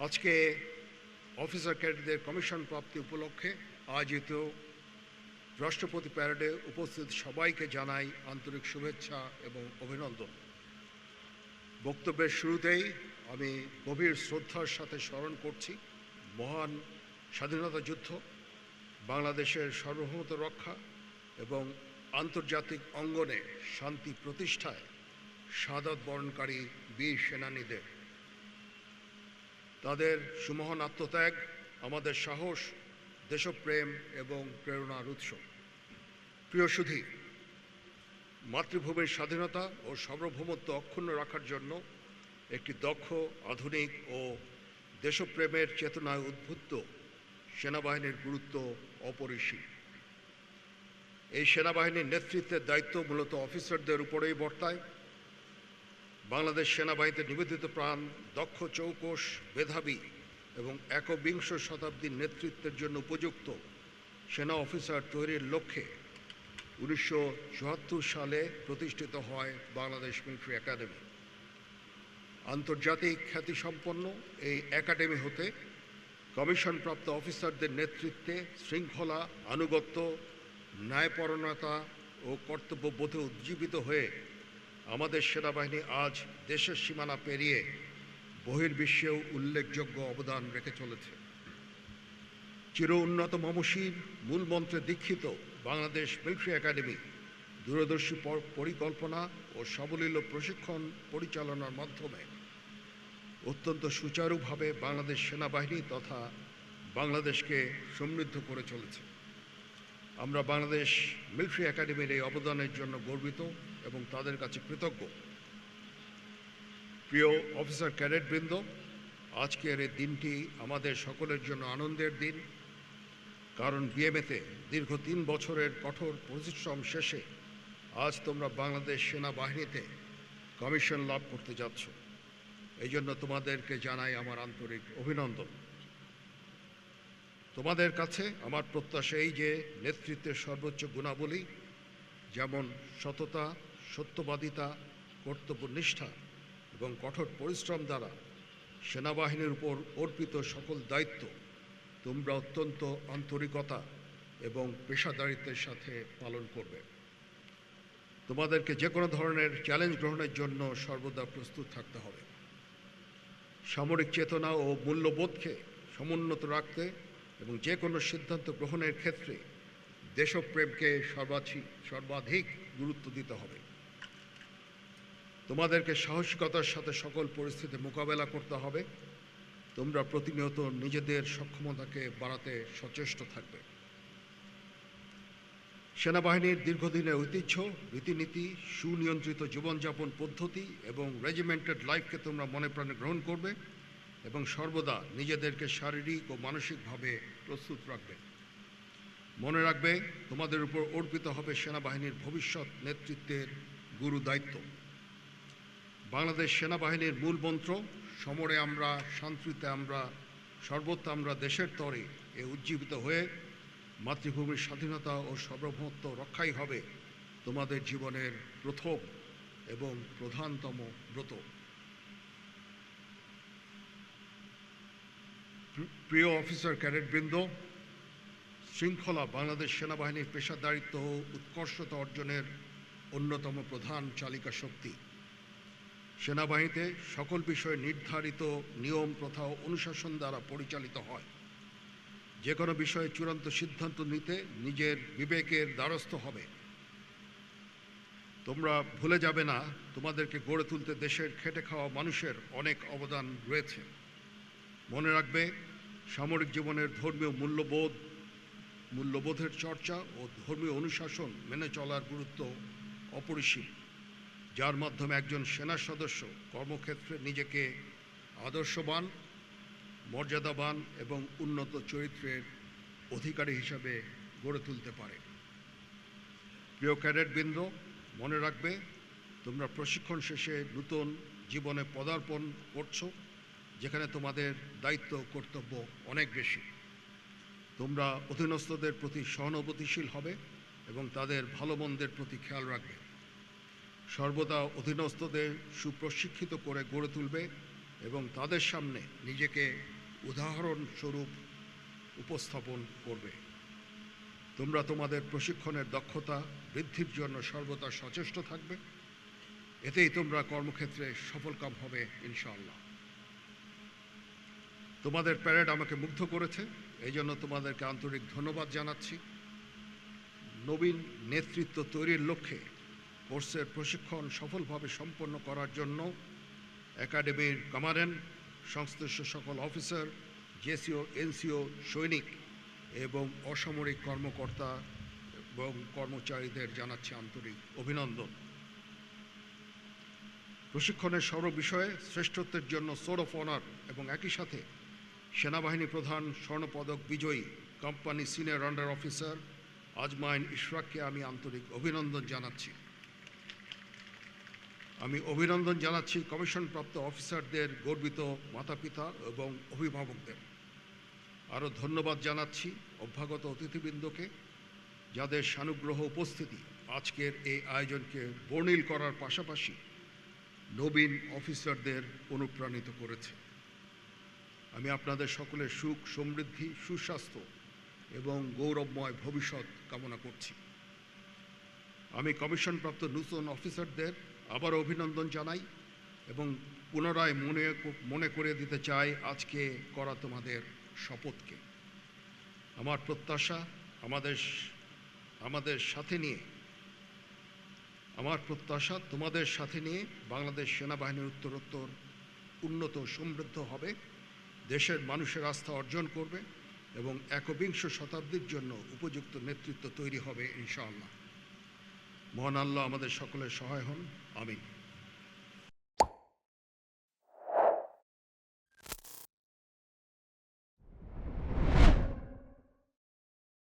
আজকে officer ক্যাডেটদের commission প্রাপ্তি উপলক্ষে আয়োজিত রাষ্ট্রপতি প্যারেডে উপস্থিত সবাইকে জানাই আন্তরিক শুভেচ্ছা এবং অভিনন্দন। বক্তব্যের শুরুতেই আমি গভীর শ্রদ্ধার সাথে স্মরণ করছি মহান স্বাধীনতা যুদ্ধ, বাংলাদেশের সার্বভৌমত্ব রক্ষা এবং আন্তর্জাতিক অঙ্গনে শান্তি প্রতিষ্ঠায় শাহাদাত বরণকারী বীর সেনানীদের। তাদের সুমহান আত্মত্যাগ আমাদের সাহস, দেশপ্রেম এবং প্রেরণার উৎস। প্রিয় সুধী, মাতৃভূমির স্বাধীনতা ও সার্বভৌমত্ব অক্ষুণ্ণ রাখার জন্য একটি দক্ষ, আধুনিক ও দেশপ্রেমের চেতনায় উদ্বুদ্ধ সেনাবাহিনীর গুরুত্ব অপরিসীম। এই সেনাবাহিনীর নেতৃত্বের দায়িত্ব মূলত অফিসারদের উপরেই বর্তায়। বাংলাদেশ সেনাবাহিনীতে নিবেদিত প্রাণ, দক্ষ, চৌকস, মেধাবী এবং একবিংশ শতাব্দীর নেতৃত্বের জন্য উপযুক্ত সেনা অফিসার তৈরির লক্ষ্যে 1974 সালে প্রতিষ্ঠিত হয় বাংলাদেশ মিলিটারি একাডেমি। আন্তর্জাতিক খ্যাতিসম্পন্ন এই একাডেমি হতে কমিশনপ্রাপ্ত অফিসারদের নেতৃত্বে শৃঙ্খলা, আনুগত্য, ন্যায়পরায়ণতা ও কর্তব্যবোধে উজ্জীবিত হয়ে আমাদের সেনাবাহিনী আজ দেশের সীমানা পেরিয়ে বহির্বিশ্বেও উল্লেখযোগ্য অবদান রেখে চলেছে। চির উন্নত মমশির মূলমন্ত্রে দীক্ষিত বাংলাদেশ মিলিটারি একাডেমি দূরদর্শী পরিকল্পনা ও সাবলীল প্রশিক্ষণ পরিচালনার মাধ্যমে অত্যন্ত সুচারুভাবে বাংলাদেশ সেনাবাহিনী তথা বাংলাদেশকে সমৃদ্ধ করে চলেছে। আমরা বাংলাদেশ মিলিটারি একাডেমির এই অবদানের জন্য গর্বিত এবং তাদের কাছে কৃতজ্ঞ। প্রিয় অফিসার ক্যাডেটবৃন্দ, আজকের এই দিনটি আমাদের সকলের জন্য আনন্দের দিন, কারণ বিএমএতে দীর্ঘ 3 বছরের কঠোর পরিশ্রম শেষে আজ তোমরা বাংলাদেশ সেনাবাহিনীতে কমিশন লাভ করতে যাচ্ছ। এই জন্য তোমাদেরকে জানাই আমার আন্তরিক অভিনন্দন। তোমাদের কাছে আমার প্রত্যাশা এই যে নেতৃত্বের সর্বোচ্চ গুণাবলী যেমন সততা, সত্যবাদিতা, কর্তব্যনিষ্ঠা এবং কঠোর পরিশ্রম দ্বারা সেনাবাহিনীর উপর অর্পিত সকল দায়িত্ব তোমরা অত্যন্ত আন্তরিকতা এবং পেশাদারিত্বের সাথে পালন করবে। তোমাদেরকে যে কোনো ধরনের চ্যালেঞ্জ গ্রহণের জন্য সর্বদা প্রস্তুত থাকতে হবে। সামরিক চেতনা ও মূল্যবোধকে সমুন্নত রাখতে এবং যে কোনো সিদ্ধান্ত গ্রহণের ক্ষেত্রে দেশপ্রেমকে সর্বাধিক গুরুত্ব দিতে হবে। তোমাদেরকে সাহসিকতার সাথে সকল পরিস্থিতি মোকাবেলা করতে হবে। তোমরা প্রতিনিয়ত নিজেদের সক্ষমতাকে বাড়াতে সচেষ্ট থাকবে। সেনাবাহিনীর দীর্ঘদিনের ঐতিহ্য, রীতিনীতি, সুনিয়ন্ত্রিত জীবনযাপন পদ্ধতি এবং রেজিমেন্টেড লাইফকে তোমরা মনে প্রাণে গ্রহণ করবে এবং সর্বদা নিজেদেরকে শারীরিক ও মানসিকভাবে প্রস্তুত রাখবে। মনে রাখবে, তোমাদের উপর অর্পিত হবে সেনাবাহিনীর ভবিষ্যৎ নেতৃত্বের গুরু দায়িত্ব। বাংলাদেশ সেনাবাহিনীর মূল মন্ত্র সমরে আমরা, শান্তিতে আমরা, সর্বত্র আমরা দেশের তরে এ উজ্জীবিত হয়ে মাতৃভূমির স্বাধীনতা ও সার্বভৌমত্ব রক্ষাই হবে তোমাদের জীবনের প্রথম এবং প্রধানতম ব্রত। প্রিয় অফিসার ক্যাডেটবৃন্দ, শৃঙ্খলা বাংলাদেশ সেনাবাহিনীর পেশাদারিত্ব ও উৎকর্ষতা অর্জনের অন্যতম প্রধান চালিকা শক্তি। সেনাবাহিনীতে সকল বিষয় নির্ধারিত নিয়ম, প্রথা ও অনুশাসন দ্বারা পরিচালিত হয়। যে কোনো বিষয়ে চূড়ান্ত সিদ্ধান্ত নিতে নিজের বিবেকের দ্বারস্থ হবে। তোমরা ভুলে যাবে না, তোমাদেরকে গড়ে তুলতে দেশের খেটে খাওয়া মানুষের অনেক অবদান রয়েছে। মনে রাখবে, সামরিক জীবনের ধর্মীয় মূল্যবোধের চর্চা ও ধর্মীয় অনুশাসন মেনে চলার গুরুত্ব অপরিসীম, যার মাধ্যমে একজন সেনা সদস্য কর্মক্ষেত্রে নিজেকে আদর্শবান, মর্যাদাবান এবং উন্নত চরিত্রের অধিকারী হিসাবে গড়ে তুলতে পারে। প্রিয় ক্যাডেটবৃন্দ, মনে রাখবে, তোমরা প্রশিক্ষণ শেষে নতুন জীবনে পদার্পণ করছো, যেখানে তোমাদের দায়িত্ব কর্তব্য অনেক বেশি। তোমরা অধীনস্থদের প্রতি সহানুভূতিশীল হবে এবং তাদের ভালো মন্দের প্রতি খেয়াল রাখবে। সর্বদা অধীনস্থদের সুপ্রশিক্ষিত করে গড়ে তুলবে এবং তাদের সামনে নিজেকে উদাহরণস্বরূপ উপস্থাপন করবে। তোমরা তোমাদের প্রশিক্ষণের দক্ষতা বৃদ্ধির জন্য সর্বদা সচেষ্ট থাকবে। এতেই তোমরা কর্মক্ষেত্রে সফলকাম হবে ইনশাআল্লাহ। তোমাদের প্যারেড আমাকে মুগ্ধ করেছে, এই জন্য তোমাদেরকে আন্তরিক ধন্যবাদ জানাচ্ছি। নবীন নেতৃত্ব তৈরির লক্ষ্যে কোর্সের প্রশিক্ষণ সফলভাবে সম্পন্ন করার জন্য একাডেমির কমান্ড্যান্ট, সংশ্লিষ্ট সকল অফিসার, জেসিও, এনসিও, সৈনিক এবং অসামরিক কর্মকর্তা এবং কর্মচারীদের জানাচ্ছি আন্তরিক অভিনন্দন। প্রশিক্ষণের সর্ববিষয়ে শ্রেষ্ঠত্বের জন্য সোর্ড অফ অনার এবং একই সাথে সেনাবাহিনী প্রধান স্বর্ণপদক বিজয়ী কোম্পানি সিনিয়র আন্ডার অফিসার আজমাইন ইশরাককে আমি আন্তরিক অভিনন্দন জানাচ্ছি। আমি অভিনন্দন জানাচ্ছি কমিশনপ্রাপ্ত অফিসারদের, গর্বিত মাতাপিতা এবং অভিভাবকদের। আরও ধন্যবাদ জানাচ্ছি অভ্যাগত অতিথিবৃন্দকে, যাদের সানুগ্রহ উপস্থিতি আজকের এই আয়োজনকে বর্ণিল করার পাশাপাশি নবীন অফিসারদের অনুপ্রাণিত করেছে। আমি আপনাদের সকলের সুখ, সমৃদ্ধি, সুস্বাস্থ্য এবং গৌরবময় ভবিষ্যৎ কামনা করছি। আমি কমিশনপ্রাপ্ত নূতন অফিসারদের আবারও অভিনন্দন জানাই এবং পুনরায় মনে করে দিতে চাই আজকে করা তোমাদের শপথকে। আমার প্রত্যাশা তোমাদের সাথে নিয়ে বাংলাদেশ সেনাবাহিনীর উত্তরোত্তর উন্নত সমৃদ্ধ হবে, দেশের মানুষের আস্থা অর্জন করবে এবং একবিংশ শতাব্দীর জন্য উপযুক্ত নেতৃত্ব তৈরি হবে ইনশাআল্লাহ। মহান আল্লাহ আমাদের সকলের সহায় হন। আমিন।